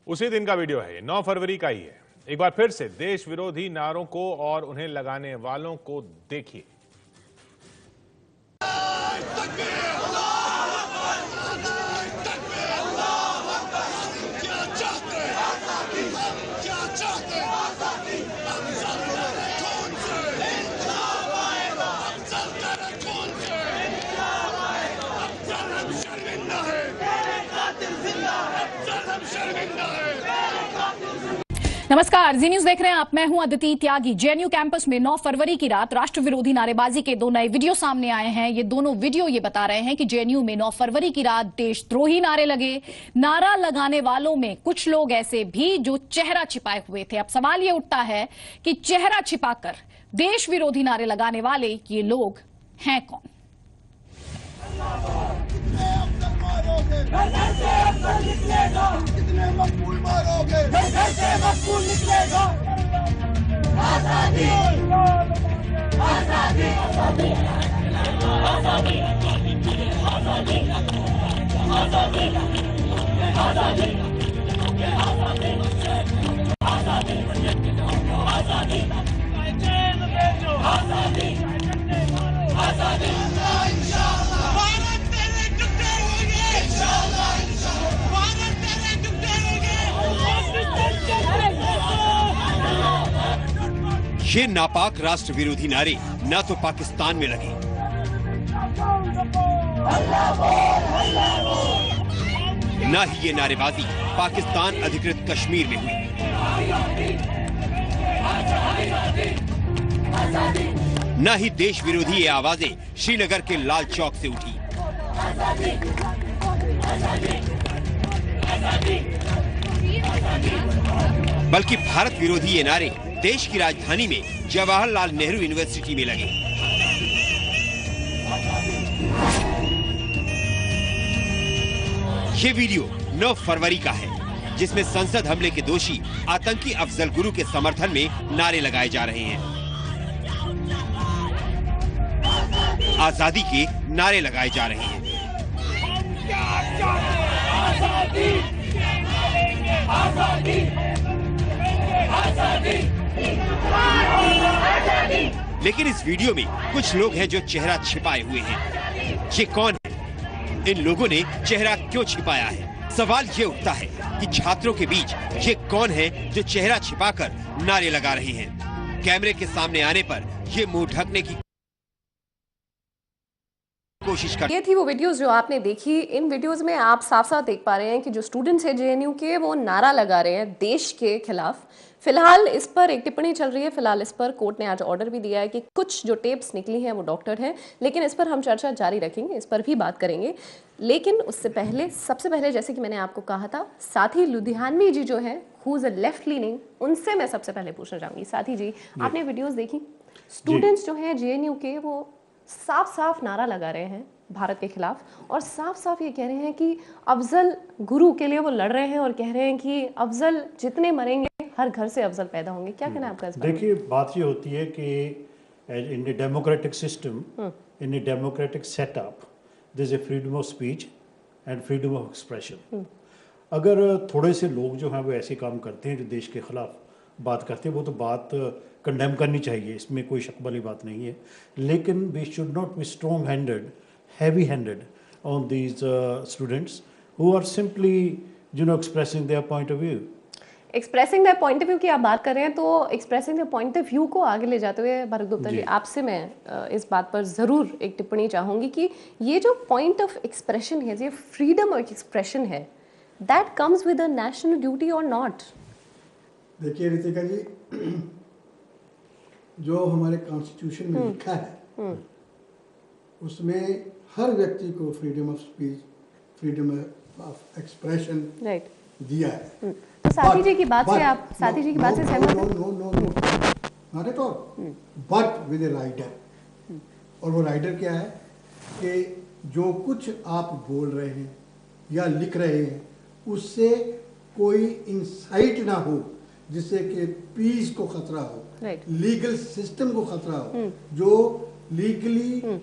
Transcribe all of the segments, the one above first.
उसी दिन का वीडियो है, 9 फरवरी का ही है। एक बार फिर से देश विरोधी नारों को और उन्हें लगाने वालों को देखिए। नमस्कार, जी न्यूज देख रहे हैं आप। मैं हूं अदिति त्यागी। जेएनयू कैंपस में 9 फरवरी की रात राष्ट्र विरोधी नारेबाजी के 2 नए वीडियो सामने आए हैं। ये दोनों वीडियो ये बता रहे हैं कि जेएनयू में 9 फरवरी की रात देशद्रोही नारे लगे। नारा लगाने वालों में कुछ लोग ऐसे भी जो चेहरा छिपाए हुए थे। अब सवाल ये उठता है कि चेहरा छिपाकर देश विरोधी नारे लगाने वाले ये लोग हैं कौन? कितने मकबूल मारोगे? घर से मकबूल निकलेगा। आजादी आजादी आजादी आजादी आजादी आजादी आजादी आजादी आजादी ये नापाक राष्ट्र विरोधी नारे न तो पाकिस्तान में लगे, न ही ये नारेबाजी पाकिस्तान अधिकृत कश्मीर में हुई, न ही देश विरोधी ये आवाजें श्रीनगर के लाल चौक से उठी। बल्कि भारत विरोधी ये नारे देश की राजधानी में जवाहरलाल नेहरू यूनिवर्सिटी में लगे। ये वीडियो 9 फरवरी का है, जिसमें संसद हमले के दोषी आतंकी अफजल गुरु के समर्थन में नारे लगाए जा रहे हैं। आजादी के नारे लगाए जा रहे हैं। लेकिन इस वीडियो में कुछ लोग हैं जो चेहरा छिपाए हुए हैं। ये कौन है? इन लोगों ने चेहरा क्यों छिपाया है? सवाल ये उठता है कि छात्रों के बीच ये कौन है जो चेहरा छिपाकर नारे लगा रहे हैं? कैमरे के सामने आने पर ये मुंह ढकने की कोशिश कर। ये थी वो वीडियोस जो आपने देखी। इन वीडियोस में आप साफ साफ देख पा रहे हैं कि जो स्टूडेंट्स हैं जेएनयू के, वो नारा लगा रहे हैं देश के खिलाफ। फिलहाल इस पर एक टिप्पणी चल रही है। फिलहाल इस पर कोर्ट ने आज ऑर्डर भी दिया है कि कुछ जो टेप्स निकली हैं वो डॉक्टर हैं, लेकिन इस पर हम चर्चा जारी रखेंगे, इस पर भी बात करेंगे। लेकिन उससे पहले, सबसे पहले, जैसे कि मैंने आपको कहा था, साथी लुधियानवी जी जो है who is a left leaning, उनसे मैं सबसे पहले पूछना चाहूंगी। साथी जी, आपने वीडियोस देखी? स्टूडेंट्स जो हैं जेएनयू के, वो साफ साफ नारा लगा रहे हैं भारत के खिलाफ, और साफ साफ ये कह रहे हैं कि अफजल गुरु के लिए वो लड़ रहे हैं, और कह रहे हैं कि अफजल जितने मरेंगे हर घर से अफजल पैदा होंगे। क्या कहना है आपका इस बारे में? देखिए, बात ये होती है कि in the democratic system, in the democratic setup, there is a freedom of speech and freedom of expression. अगर थोड़े से लोग जो हैं वो ऐसे काम करते हैं जो देश के खिलाफ बात करते हैं, वो तो बात कंडेम करनी चाहिए, इसमें कोई शक वाली बात नहीं है। लेकिन we should not be strong handed, heavy handed on these students who are simply expressing their point of view. Expressing the point of view की आप बात कर रहे हैं, तो expressing the point of view को आगे ले जाते हुए भरत गुप्ता जी, आपसे मैं इस बात पर जरूर एक टिप्पणी चाहूंगी कि ये जो पॉइंट ऑफ एक्सप्रेशन है, ये फ्रीडम ऑफ एक्सप्रेशन है, that comes with a national duty और नॉट? देखिए रितिका जी, जो हमारे कॉन्स्टिट्यूशन में लिखा है उसमें हर व्यक्ति को freedom of speech, freedom of expression दिया है। तो साथी जी की बात से आप साथी जी की बात से सहमत हैं? No not at all, but with a writer. और वो राइटर क्या है कि जो कुछ आप बोल रहे हैं या लिख रहे हैं उससे कोई इंसाइट ना हो जिससे कि पीस को खतरा हो, लीगल सिस्टम को खतरा हो, जो लीगली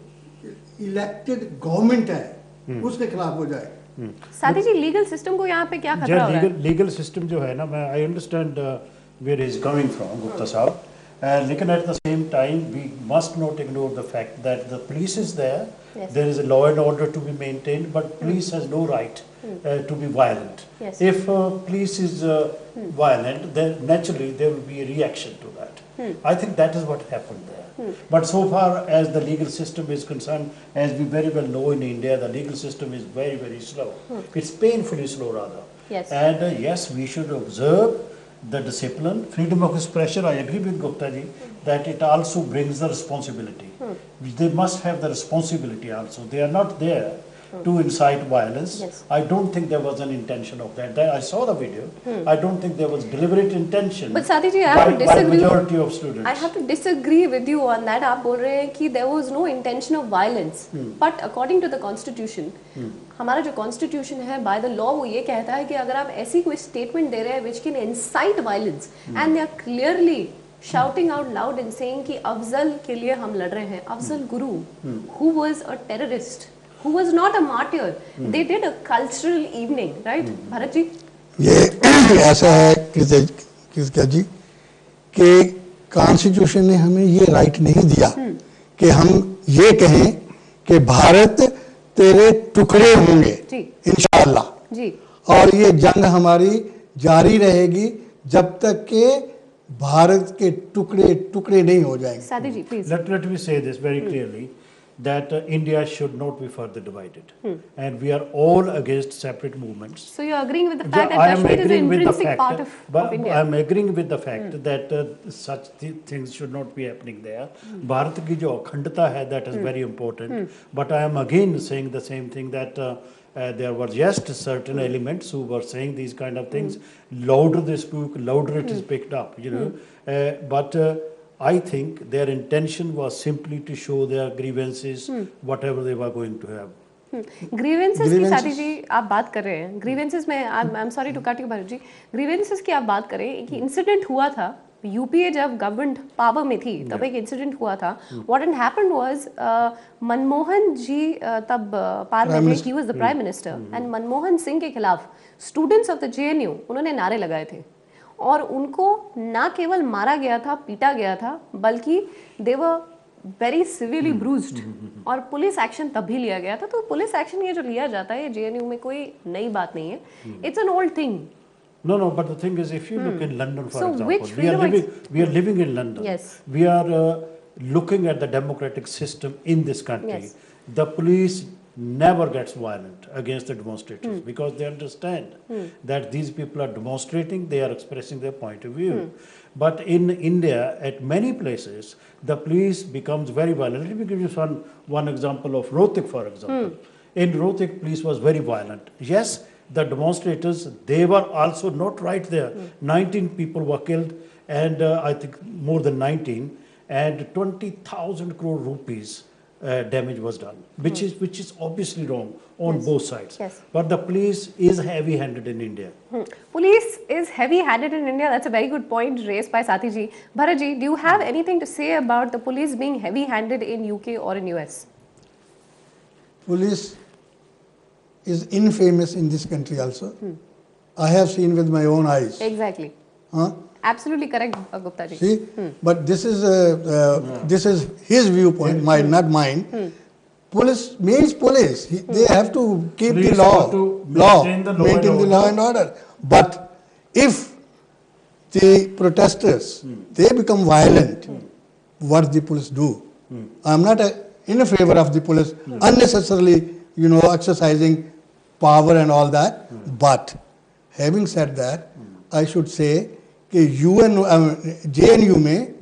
इलेक्टेड गवर्नमेंट है उसके खिलाफ हो जाए। साथी जी लीगल सिस्टम को यहाँ पे क्या खतरा हो रहा है? लीगल सिस्टम जो है ना, मैं I understand where is coming from Gupta साहब, लेकिन at the same time we must not ignore the fact that the police is there, there is a law and order to be maintained, but police has no right to be violent. Yes. If police is violent, then naturally there will be a reaction to that. I think that is what happened there. But so far as the legal system is concerned, as we very well know in India, the legal system is very, very slow. It's painfully slow rather. Yes. And yes, we should observe the discipline, freedom of expression. I agree with Gupta ji that it also brings the responsibility. They must have the responsibility also. They are not there to incite violence. Yes. I don't think there was an intention of that. I saw the video. I don't think there was deliberate intention. But Sati ji, I have to by disagree. majority of students. I have to disagree with you on that. आप बोल रहे हैं कि there was no intention of violence. But according to the constitution, हमारा जो constitution है, by the law वो ये कहता है कि अगर आप ऐसी कोई statement दे रहे हैं which can incite violence and they are clearly shouting out loud and saying कि अफजल के लिए हम लड़ रहे हैं, Afzal Guru, who was a terrorist, who was not a martyr, they did a cultural evening, right? Bharat ji? ये ऐसा है किसका जी कि कॉन्स्टिट्यूशन ने हमें ये राइट नहीं दिया कि हम ये कहें कि भारत तेरे टुकड़े होंगे जी। इंशाअल्लाह जी। और ये जंग हमारी जारी रहेगी जब तक के भारत के टुकड़े टुकड़े नहीं हो जाएंगे। Sadi ji, please. Let me say this very clearly, that India should not be further divided. And we are all against separate movements. So you're agreeing with the Yeah, fact that I am Kashmir is an agreeing with the intrinsic fact, part of but India? I am agreeing with the fact that such things should not be happening there. Bharat ki jo akhindata hai, that is very important. But I am again saying the same thing, that there were just certain elements who were saying these kind of things. Louder they spoke, louder it is picked up, you know. But I think their intention was simply to show their grievances, whatever they were going to have. Grievances की साथी जी आप बात कर रहे हैं, grievances में I am sorry to cut you Bharat ji, grievances की आप बात करें, एक इंसिडेंट हुआ था यूपीए जब गवर्नमेंट पावर में थी तब एक इंसिडेंट हुआ था. What and happened was Manmohan ji तब पावर में थे, he was the prime minister, and Manmohan Singh के खिलाफ स्टूडेंट्स ऑफ द जेएनयू उन्होंने नारे लगाए थे और उनको ना केवल मारा गया था, पीटा गया था, बल्कि दे वर वेरी सिवियरली ब्रूज्ड और पुलिस एक्शन तब भी लिया गया था. तो पुलिस एक्शन ये जो लिया जाता है जेएनयू में कोई नई बात नहीं है, it's an old thing. No, but the thing is, if you look in London, for So example, we are living in London. Yes. We are looking at the democratic system in this country. Yes. The police never gets violent against the demonstrators because they understand that these people are demonstrating, they are expressing their point of view. But in India, at many places, the police becomes very violent. Let me give you one example of Rohtak, for example. In Rohtak, police was very violent. Yes, the demonstrators, they were also not right there. 19 people were killed, and I think more than 19, and 20,000 crore rupees damage was done, which is obviously wrong on both sides. Yes. But the police is heavy-handed in India. Police is heavy-handed in India. That's a very good point raised by Sati ji. Bharat ji, do you have anything to say about the police being heavy-handed in UK or in US? Police is infamous in this country also. I have seen with my own eyes. Exactly. Huh? Absolutely correct, Gupta ji. See, but this is his viewpoint, not mine. Police means police. They have to keep Police the law, have to maintain the law and maintain the law and order. But if the protesters they become violent, what the police do? I'm not in favor of the police unnecessarily, exercising power and all that. But having said that, I should say कि JNU में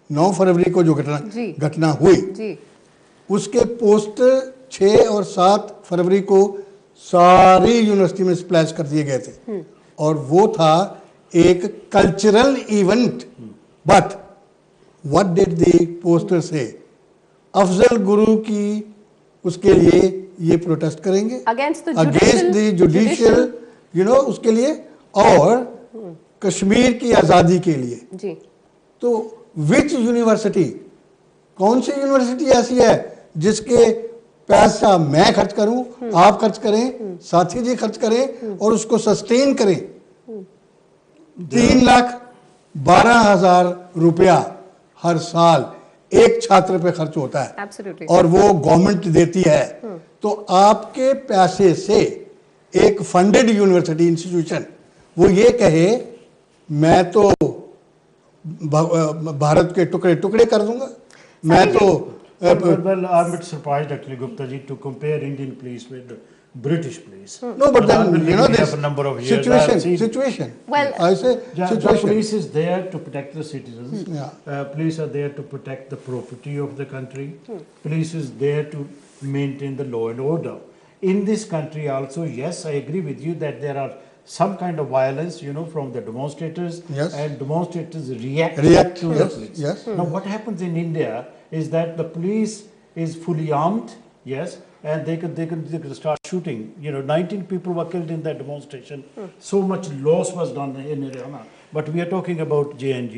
9 फरवरी को जो घटना हुई, उसके poster 6 और 7 फरवरी को सारी यूनिवर्सिटी में स्प्लैश कर दिए गए थे और वो था एक cultural event. But what did the poster से? अफजल गुरु की उसके लिए ये प्रोटेस्ट करेंगे अगेंस्ट द जुडिशियल उसके लिए और कश्मीर की आज़ादी के लिए जी. तो विच यूनिवर्सिटी, कौन सी यूनिवर्सिटी ऐसी है जिसके पैसा मैं खर्च करूं, आप खर्च करें, साथी जी खर्च करें और उसको सस्टेन करें। 3,12,000 रुपया हर साल एक छात्र पे खर्च होता है। Absolutely. और वो गवर्नमेंट देती है। तो आपके पैसे से एक फंडेड यूनिवर्सिटी इंस्टीट्यूशन वो ये कहे मैं तो भारत के टुकड़े टुकड़े कर दूंगा, मैं तो Well, I'm a bit surprised actually, Gupta ji, to compare Indian police with the British police. no, but Well, I've then been you know living here this for a number of years. I've seen- situation. Well, I say Yeah, the situation. police is there to protect the citizens. Yeah. Police are there to protect the property of the country. Police is there to maintain the law and order. In this country also, yes, I agree with you that there are some kind of violence, from the demonstrators. Yes. And demonstrators react to the Yes, police. yes. Now, what happens in India is that the police is fully armed, yes, and they can start shooting. 19 people were killed in that demonstration. So much loss was done in Haryana. But we are talking about JNG.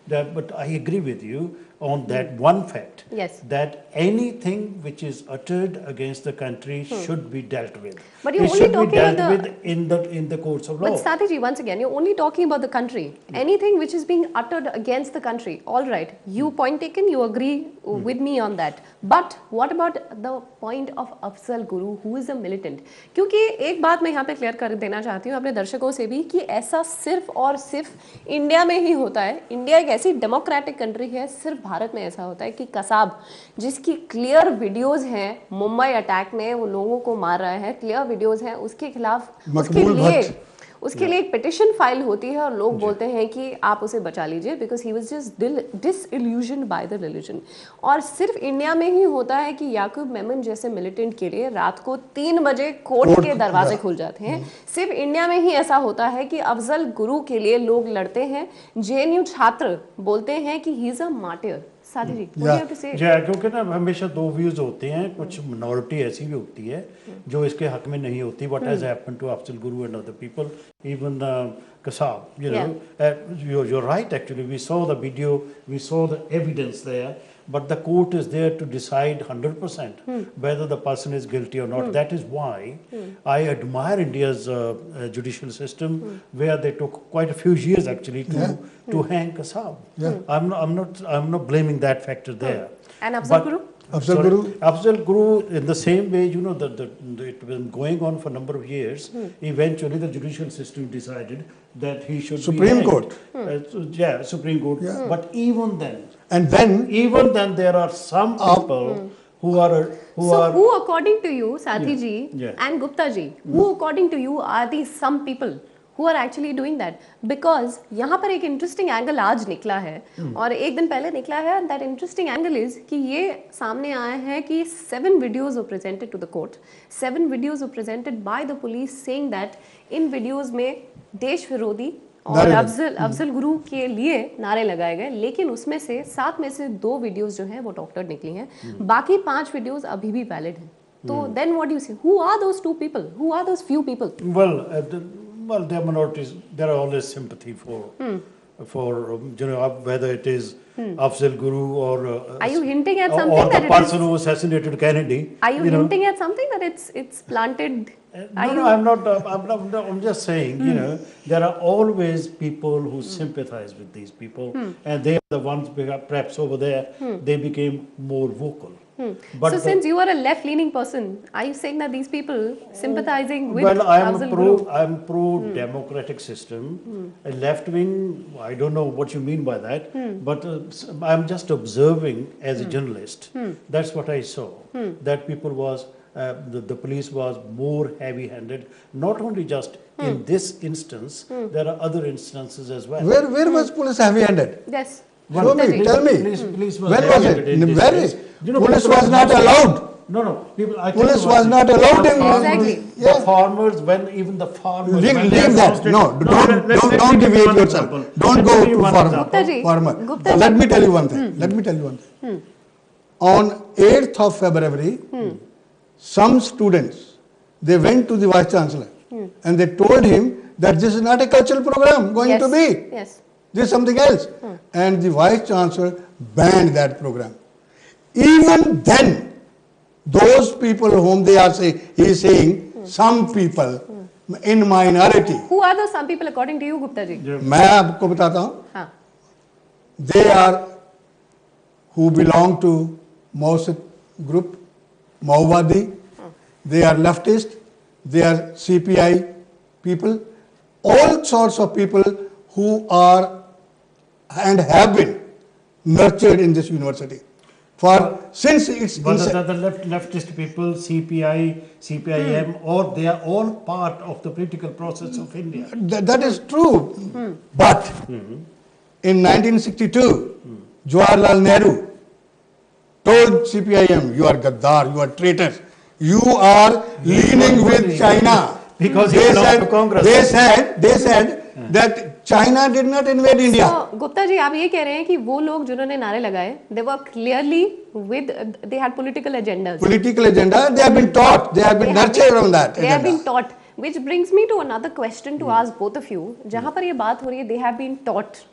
But I agree with you on that one fact. Yes. That anything which is uttered against the country should be dealt with. But you're it only should be talking dealt about with in the courts of law. But Strategy, once again, you're only talking about the country. Anything which is being uttered against the country, all right, you point taken, you agree with me on that. But what about the point of Afzal Guru, who is a militant? क्योंकि एक बात मैं यहाँ पे clear कर देना चाहती हूँ अपने दर्शकों से भी कि ऐसा सिर्फ और सिर्फ इंडिया में ही होता है। इंडिया एक ऐसी डेमोक्रेटिक कंट्री है, सिर्फ भारत में ऐसा होता है कि कसाब जिसकी क्लियर वीडियोस हैं, मुंबई अटैक में वो लोगों को मार रहा है, क्लियर वीडियोस हैं, उसके खिलाफ उसके लिए एक पिटिशन फाइल होती है और लोग बोलते हैं कि आप उसे बचा लीजिए because he was just disillusion by the religion. और सिर्फ इंडिया में ही होता है कि याकूब मेमन जैसे मिलिटेंट के लिए रात को 3 बजे कोर्ट के दरवाजे खुल जाते हैं। सिर्फ इंडिया में ही ऐसा होता है कि अफजल गुरु के लिए लोग लड़ते हैं। जेएनयू छात्र बोलते हैं कि ही इज अ मार्टियर। साथी जी, what do you have to say? क्योंकि ना हमेशा दो व्यूज होते हैं, कुछ मिनॉरिटी ऐसी भी होती है जो इसके हक में नहीं होती। What has happened to Afzal Guru and other people, even Kasab, you're right actually. We saw the video, we saw the evidence there, but the court is there to decide 100% whether the person is guilty or not. That is why I admire India's judicial system, where they took quite a few years actually to hang Kasab. I'm not blaming that factor there. And Afzal Guru? Afzal Guru, in the same way, it was going on for a number of years. Eventually, the judicial system decided that he should Supreme be Court. Supreme Court. Yeah. But even then, there are some people who are. Who according to you, Sathi ji and Gupta ji, who according to you are these some people who are actually doing that? Because यहाँ पर एक interesting angle आज निकला है और एक दिन पहले निकला है, and that interesting angle is कि ये सामने आया है कि 7 videos were presented to the court. 7 videos were presented by the police saying that in videos में देश विरोधी और अफजल गुरु के लिए नारे लगाए गए, लेकिन उसमें से 7 में से 2 वीडियोस जो हैं वो डॉक्टर निकली हैं, बाकी 5 वीडियोस अभी भी वैलिड हैं। तो then what do you say? Who are those 2 people? Who are those few people? Well, there are minorities. There are always sympathy for whether it is Afzal Guru or. Are you hinting at something or that the person who assassinated Kennedy? Are you hinting at something that it's planted? No, I'm not. I'm just saying. There are always people who sympathize with these people, and they are the ones perhaps over there. They became more vocal. But so since you are a left-leaning person, are you saying that these people sympathizing with Afzal Guru? I'm pro-democratic system. A left-wing, I don't know what you mean by that, but I'm just observing as a journalist. That's what I saw. That people was, the police was more heavy-handed, not only just in this instance, there are other instances as well. Where was police heavy-handed? Yes. Show me, tell me. Police was when was it? Where? Police was not allowed. No. Police was not allowed in. Exactly. The farmers, when even the farmers. Leave that. No, don't deviate yourself. Don't go to farmer. Let me tell you one thing. On 8th of February, some students, they went to the Vice Chancellor and they told him that this is not a cultural program going to be. Yes. This is something else. And the Vice Chancellor banned that program. Even then, those people whom they are saying, he is saying, some people in minority. Who are those some people according to you, Gupta ji? मैं आपको बताता हूँ. हाँ. They are who belong to Maoist group, Maowadi. They are leftist. They are CPI people. All sorts of people who are and have been nurtured in this university. For since its but the leftist people, CPI, CPIM, or they are all part of the political process of India. That is true. But in 1962, Jawaharlal Nehru told CPIM, you are Gaddar, you are traitors, you are leaning with China. Because he belonged to Congress. They said that China did not invade India. So, Gupta ji, आप ये कह रहे हैं कि वो लोग जिन्होंने नारे लगाए, they were clearly with, they had political agendas. Political agenda, they have been taught, they have been nurtured from that agenda. They have been taught. Which brings me to another question to ask both of you. जहाँ पर ये बात हो रही है, they have been taught.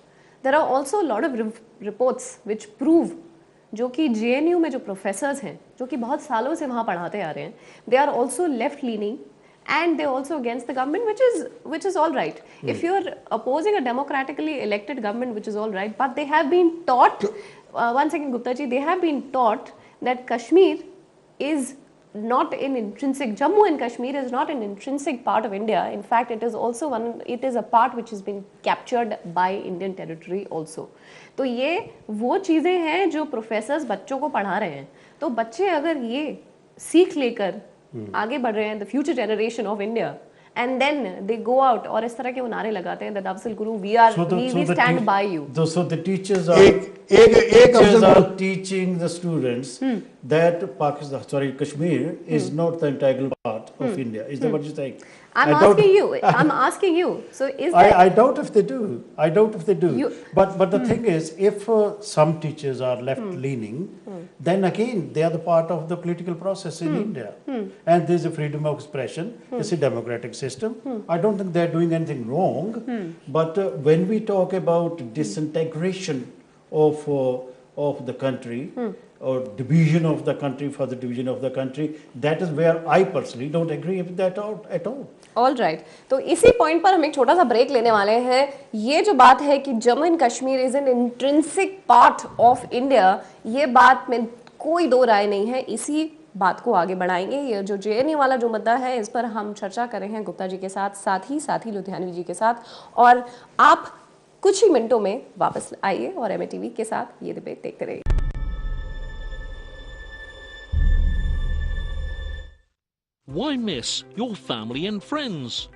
There are also a lot of reports which prove जो कि JNU में जो professors हैं, जो कि बहुत सालों से वहाँ पढ़ाते आ रहे हैं, they are also left leaning. And they're also against the government, which is all right. If you're opposing a democratically elected government, which is all right, but they have been taught. One second, Gupta ji, they have been taught that Kashmir is not an intrinsic. Jammu and Kashmir is not an intrinsic part of India. In fact, it is also one. It is a part which has been captured by Indian territory also. तो ये वो चीजें हैं जो professors बच्चों को पढ़ा रहे हैं. तो बच्चे अगर ये सीख लेकर आगे बढ़ रहे हैं, the future generation of India, and then they go out और इस तरह के वो नारे लगाते हैं that Afzal Guru, we stand by you. So the teachers are teaching the students that Kashmir is not the integral part of India. Is that what you're saying? I'm asking you. So is that? I doubt if they do. But the thing is, if some teachers are left-leaning, then again they are the part of the political process in India, and there's a freedom of expression. It's a democratic system. I don't think they're doing anything wrong. But when we talk about disintegration of the country, or division of the country for the division of the country, that is where I personally don't agree with that at all. All right. तो इसी point पर हम एक छोटा सा break लेने वाले हैं. ये जो बात है कि Jammu and Kashmir is an intrinsic part of India, ये बात में कोई दो राय नहीं है. इसी बात को आगे बढ़ाएंगे. ये जो JNU वाला जो मुद्दा है, इस पर हम चर्चा कर रहे हैं गुप्ता जी के साथ ही लुधियानवी जी के साथ. और आप कुछ ही मिनटों में वापस आइए और MATV के साथ ये डिबेट देखते रहिए. Why miss your family and friends?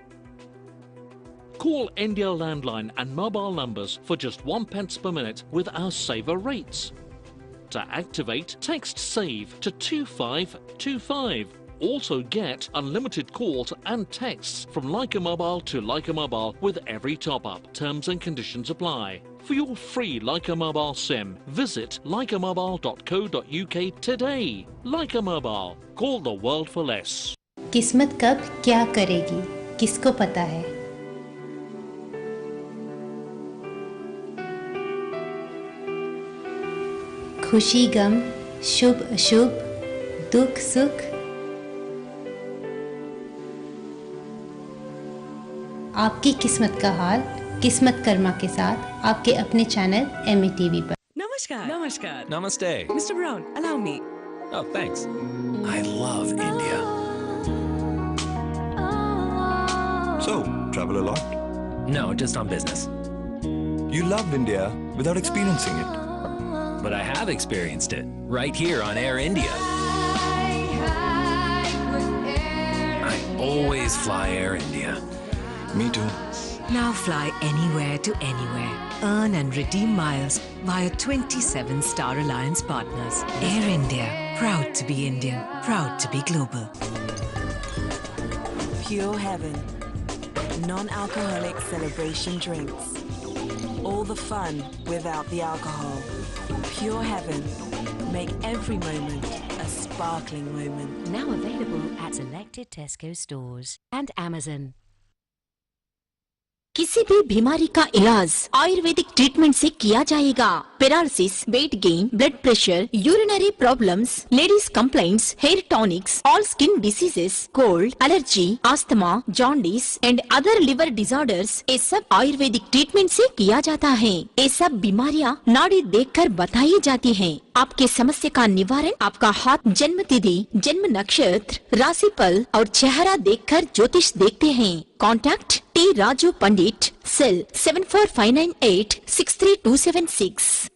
Call India landline and mobile numbers for just 1 pence per minute with our saver rates. To activate, text SAVE to 2525. Also get unlimited calls and texts from Leica Mobile to Leica Mobile with every top-up. Terms and conditions apply. For your free Leica Mobile SIM, visit leicamobile.co.uk today. Leica Mobile. Call the world for less. किस्मत कब क्या करेगी, किसको पता है? खुशी गम, शुभ अशुभ, दुख सुख, आपकी किस्मत का हाल किस्मत कर्मा के साथ आपके अपने चैनल MATV पर. Namaskar. Namaste. Mr. Brown, allow me. Oh, thanks. I love India. So, travel a lot? No, just on business. You love India without experiencing it. But I have experienced it right here on Air India. I always fly Air India. Me too. Now fly anywhere to anywhere. Earn and redeem miles via 27 Star Alliance partners. Air India. Proud to be Indian. Proud to be global. Pure Heaven. Non-alcoholic celebration drinks. All the fun without the alcohol. Pure Heaven. Make every moment a sparkling moment. Now available at selected Tesco stores and Amazon. किसी भी बीमारी का इलाज Ayurvedic treatment से किया जाएगा। Paralysis, weight gain, blood pressure, urinary problems, ladies complaints, hair tonics, all skin diseases, cold, allergy, asthma, jaundice and other liver disorders, ये सब आयुर्वेदिक ट्रीटमेंट से किया जाता है। ये सब बीमारियां नाड़ी देखकर बताई जाती हैं। आपके समस्या का निवारण आपका हाथ, जन्म तिथि, जन्म नक्षत्र, राशिफल और चेहरा देखकर ज्योतिष देखते हैं। कॉन्टैक्ट टी राजू पंडित, सेल 7459863276।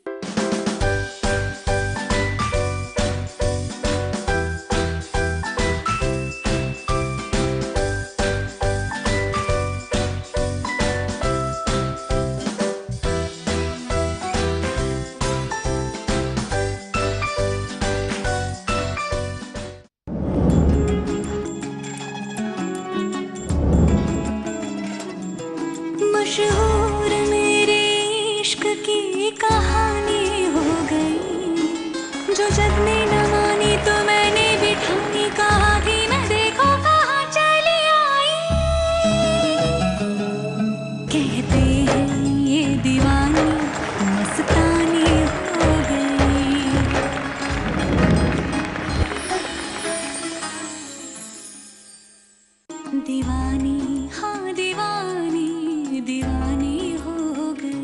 मशहूर मेरे इश्क की कहानी हो गई, जो जग में न मानी तो मैंने भी ठानी, कहा कि मैं देखो कहाँ चली आई। कहते हैं ये दीवानी मस्तानी हो गई। दीवानी, हाँ दीवानी, दीवानी हो गई।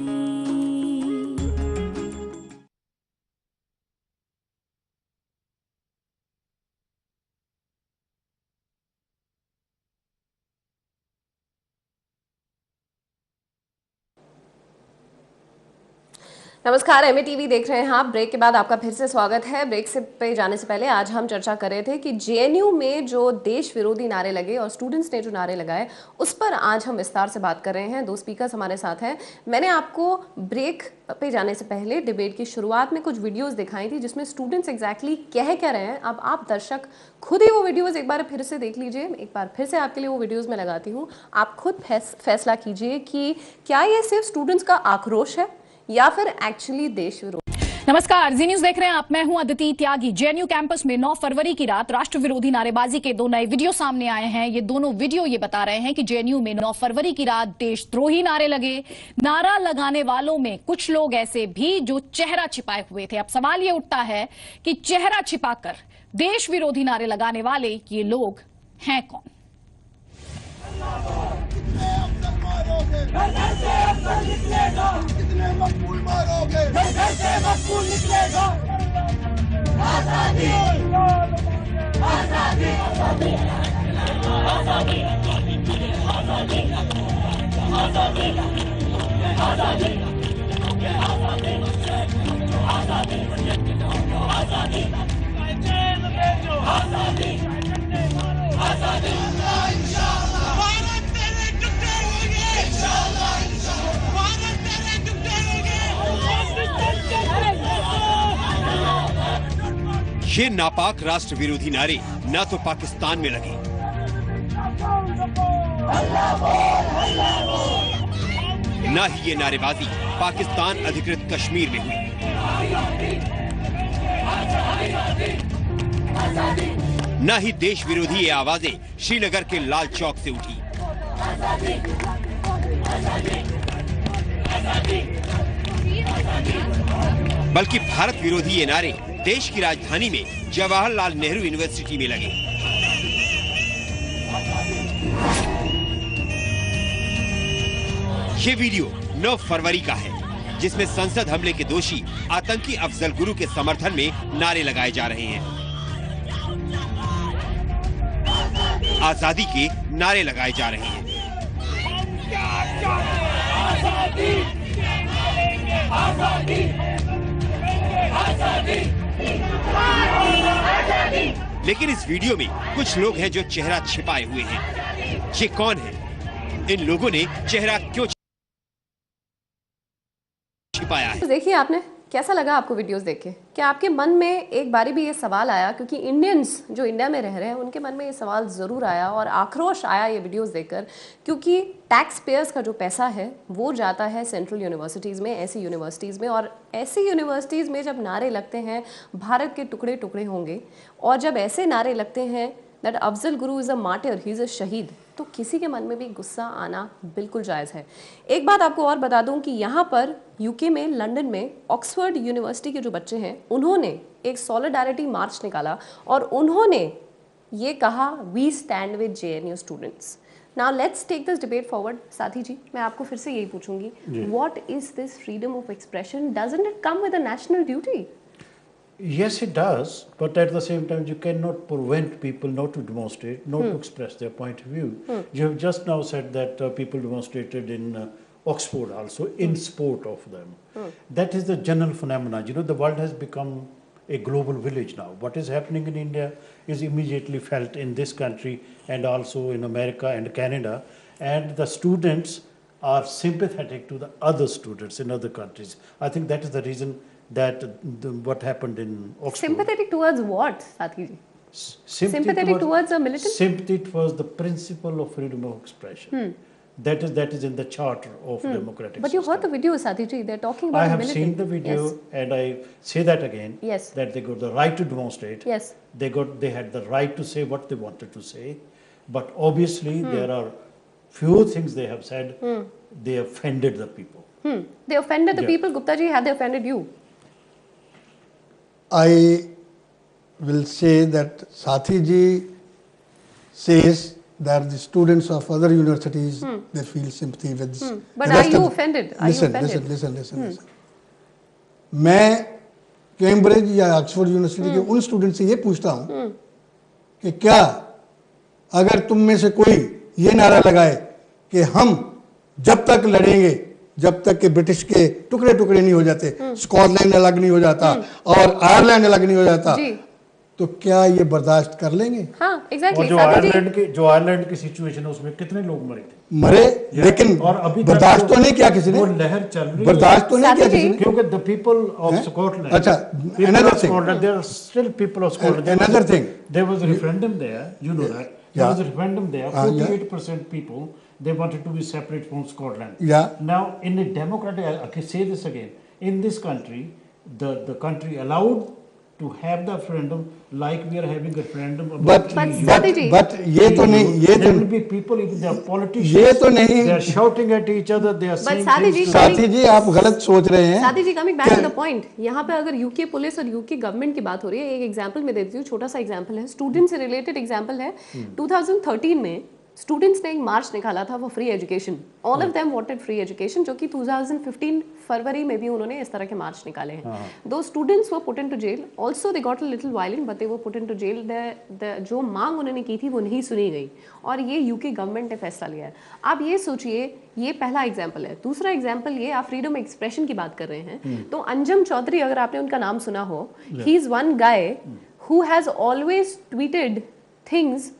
नमस्कार, एमए टीवी देख रहे हैं आप। ब्रेक के बाद आपका फिर से स्वागत है। ब्रेक से पे जाने से पहले आज हम चर्चा कर रहे थे कि जेएनयू में जो देश विरोधी नारे लगे और स्टूडेंट्स ने जो नारे लगाए, उस पर आज हम विस्तार से बात कर रहे हैं। दो स्पीकर्स हमारे साथ हैं। मैंने आपको ब्रेक पे जाने से पहले डिबेट की शुरुआत में कुछ वीडियोस दिखाई थी जिसमें स्टूडेंट्स एग्जैक्टली कह क्या रहे हैं। अब आप दर्शक खुद ही वो वीडियोस एक बार फिर से देख लीजिए। एक बार फिर से आपके लिए वो वीडियोस मैं लगाती हूँ। आप खुद फैसला कीजिए कि क्या ये सिर्फ स्टूडेंट्स का आक्रोश है या फिर एक्चुअली देश विरोध। नमस्कार, जी न्यूज देख रहे हैं आप। मैं हूं अदिति त्यागी। जेएनयू कैंपस में 9 फरवरी की रात राष्ट्र विरोधी नारेबाजी के 2 नए वीडियो सामने आए हैं। ये दोनों वीडियो ये बता रहे हैं कि जेएनयू में 9 फरवरी की रात देशद्रोही नारे लगे। नारा लगाने वालों में कुछ लोग ऐसे भी जो चेहरा छिपाए हुए थे। अब सवाल ये उठता है कि चेहरा छिपाकर देश विरोधी नारे लगाने वाले ये लोग हैं कौन? कितने मकबूल मारोगे, घर से मकबूल निकलेगा। आजादी, आजादी, आजादी, आजादी, आजादी, आजादी, आजादी, आजादी, ये नापाक राष्ट्र विरोधी नारे न तो पाकिस्तान में लगे, न ही ये नारेबाजी पाकिस्तान अधिकृत कश्मीर में हुई। न ही देश विरोधी ये आवाजें श्रीनगर के लाल चौक से उठी। बल्कि भारत विरोधी ये नारे देश की राजधानी में जवाहरलाल नेहरू यूनिवर्सिटी में लगे। ये वीडियो 9 फरवरी का है, जिसमें संसद हमले के दोषी आतंकी अफजल गुरु के समर्थन में नारे लगाए जा रहे हैं। आजादी के नारे लगाए जा रहे हैं। आजादी, आजादी, लेकिन इस वीडियो में कुछ लोग हैं जो चेहरा छिपाए हुए हैं। ये कौन है? इन लोगों ने चेहरा क्यों छिपाया है? तो देखिए, आपने कैसा लगा आपको वीडियोस देख के? क्या आपके मन में एक बारी भी ये सवाल आया? क्योंकि इंडियंस जो इंडिया में रह रहे हैं उनके मन में ये सवाल ज़रूर आया और आक्रोश आया ये वीडियोस देखकर, क्योंकि टैक्स पेयर्स का जो पैसा है वो जाता है सेंट्रल यूनिवर्सिटीज़ में, ऐसी यूनिवर्सिटीज़ में। और ऐसी यूनिवर्सिटीज़ में जब नारे लगते हैं भारत के टुकड़े टुकड़े होंगे, और जब ऐसे नारे लगते हैं that Afzal Guru is a martyr, he is a शहीद, तो किसी के मन में भी गुस्सा आना बिल्कुल जायज़ है। एक बात आपको और बता दूं कि यहाँ पर यूके में, लंदन में, ऑक्सफोर्ड यूनिवर्सिटी के जो बच्चे हैं उन्होंने एक सॉलिडारिटी मार्च निकाला और उन्होंने ये कहा, we stand with JNU students. Now let's take this debate forward. साथी जी, मैं आपको फिर से यही पूछूंगी, what is this freedom of expression? Doesn't it come with a national duty? Yes, it does, but at the same time, you cannot prevent people not to demonstrate, not to express their point of view. You have just now said that people demonstrated in Oxford also, in support of them. That is the general phenomenon. You know, the world has become a global village now. What is happening in India is immediately felt in this country and also in America and Canada. And the students are sympathetic to the other students in other countries. I think that is the reason that what happened in Oxford. Sympathetic towards what, Sathi ji? Sympathetic towards a militant? Sympathy towards the principle of freedom of expression. That is in the charter of democratic But you heard the video, Sathi ji. They're talking about I have militant. seen the video, Yes. and I say that again. Yes. That they got the right to demonstrate. Yes. They had the right to say what they wanted to say, but obviously there are few things they have said. They offended the people. They offended the people. Gupta ji, have they offended you? I will say that Sathi ji says that the students of other universities they feel sympathy with this. But are you offended? Are you offended? Listen. मैं Cambridge या Oxford university के उन student से ये पूछता हूँ कि क्या अगर तुम में से कोई ये नारा लगाए कि हम जब तक लड़ेंगे जब तक कि ब्रिटिश के टुकड़े टुकड़े नहीं हो जाते, स्कॉटलैंड अलग नहीं हो जाता और आयरलैंड अलग नहीं हो जाता, तो क्या ये बर्दाश्त कर लेंगे? हाँ, exactly. और जो आयरलैंड की सिचुएशन है उसमें कितने लोग मरे, लेकिन और अभी बर्दाश्त तो नहीं किया किसी ने, वो लहर चल रही है, बर्दाश्त तो नहीं किया किसी ने, क्योंकि the people of Scotland, अच्छा, another thing, there are still people of Scotland. Another thing, there was a referendum there, you know that. There was a referendum there. 48% people they wanted to be separate from Scotland. Yeah. Now, in a democratic, I can say this again. In this country, the country allowed to have the referendum like we are having a referendum about but ये तो नहीं, ये there will be people, even they are politicians, ये तो नहीं, they are shouting at each other, they are saying things. साथी जी आप गलत सोच रहे हैं। साथी जी, coming back to the point, यहाँ पे अगर यूके पुलिस और यूके गवर्नमेंट की बात हो रही है, एक एग्जांपल मैं देती हूँ, छोटा सा एग्जांपल है, स्टूडेंट से रिलेटेड एग्जांपल है। 2013 में स्टूडेंट्स ने एक मार्च निकाला था for free education. All of them wanted free education, जो कि 2015 फरवरी में भी उन्होंने इस तरह के मार्च निकाले हैं। दो students were put into jail, also they got a little violent but they were put into jail. जो मांग उन्होंने की थी वो नहीं सुनी गई और ये यूके गवर्नमेंट ने फैसला लिया है। आप ये सोचिए, ये पहला एग्जाम्पल है। दूसरा एग्जाम्पल ये, आप फ्रीडम एक्सप्रेशन की बात कर रहे हैं तो अंजम चौधरी, अगर आपने उनका नाम सुना हो, he is one guy who has always tweeted things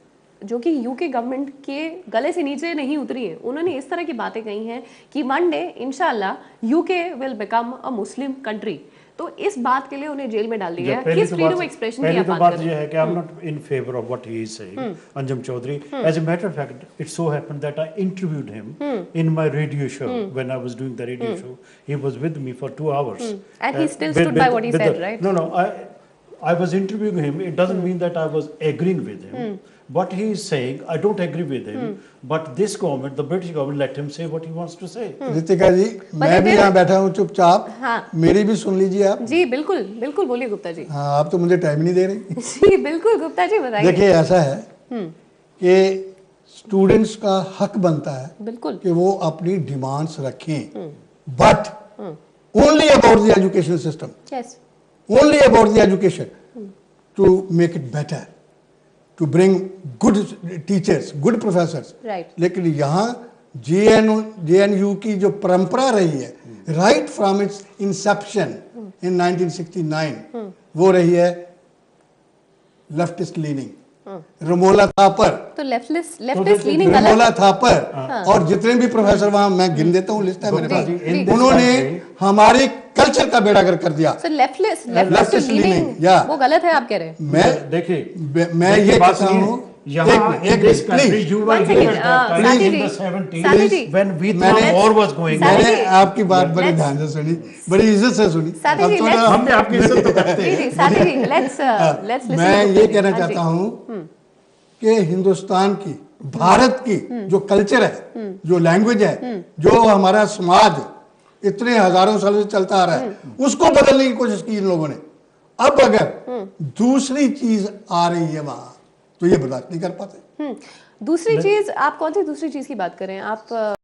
जो कि यूके गवर्नमेंट के गले से नीचे नहीं उतरी है। उन्होंने इस तरह की बातें कही हैं कि वन डे इंशाल्लाह UK will become a Muslim country. तो इस बात के लिए उन्हें जेल में डाल दिया गया। किस फ्रीडम ऑफ एक्सप्रेशन की आप बात कर रहे हैं? ये है कि I am not in favour of what he is saying, Anjum Chaudhary. As a matter of fact, it so happened that I interviewed him in my radio show when I was doing the radio show. He was with me for 2 hours and he still stood by what he said, right? No, I was interviewing him. It doesn't mean that I was agreeing with him. What he is saying, I don't agree with him. But this government, the British government, let him say what he wants to say. Ritika ji, मैं भी यहाँ बैठा हूँ चुपचाप, मेरी भी सुन लीजिए आप। जी बिल्कुल बिल्कुल, बोलिए गुप्ता जी। हाँ, आप तो मुझे टाइम नहीं दे रही। जी बिल्कुल गुप्ता जी, बताइए। देखिए, ऐसा है कि स्टूडेंट्स का हक बनता है बिल्कुल कि वो अपनी डिमांड्स रखें, but only about the education system, only about the education, to make it better, to bring good teachers, good professors. Right. लेकिन यहाँ JNU की जो परंपरा रही है, right from its inception in 1969, वो रही है leftist leaning. रमोला थापर, तो लेफ्टिस्ट लीनिंग गलत, रमोला थापर और जितने भी प्रोफेसर वहाँ, मैं गिन देता हूँ, लिस्ट है मेरे पास, उन्होंने हमारे कल्चर का बेड़ा गर्क कर दिया। So leftist leaning, वो गलत है आप कह रहे हैं? मैं देखिए, मैं ये कहता हूँ, मैंने आपकी बात बड़ी ध्यान से सुनी, बड़ी इज्जत से सुनी। हमने आपकी इज्जत तो करते हैं। मैं ये कहना चाहता हूँ कि हिंदुस्तान की भारत की जो कल्चर है, जो लैंग्वेज है, जो हमारा समाज इतने हजारों सालों से चलता आ रहा है, उसको बदलने की कोशिश की इन लोगों ने। अब अगर दूसरी चीज आ रही है वहां, तो ये बर्दाश्त नहीं कर पाते। दूसरी चीज, आप कौन सी दूसरी चीज की बात कर रहे हैं आप?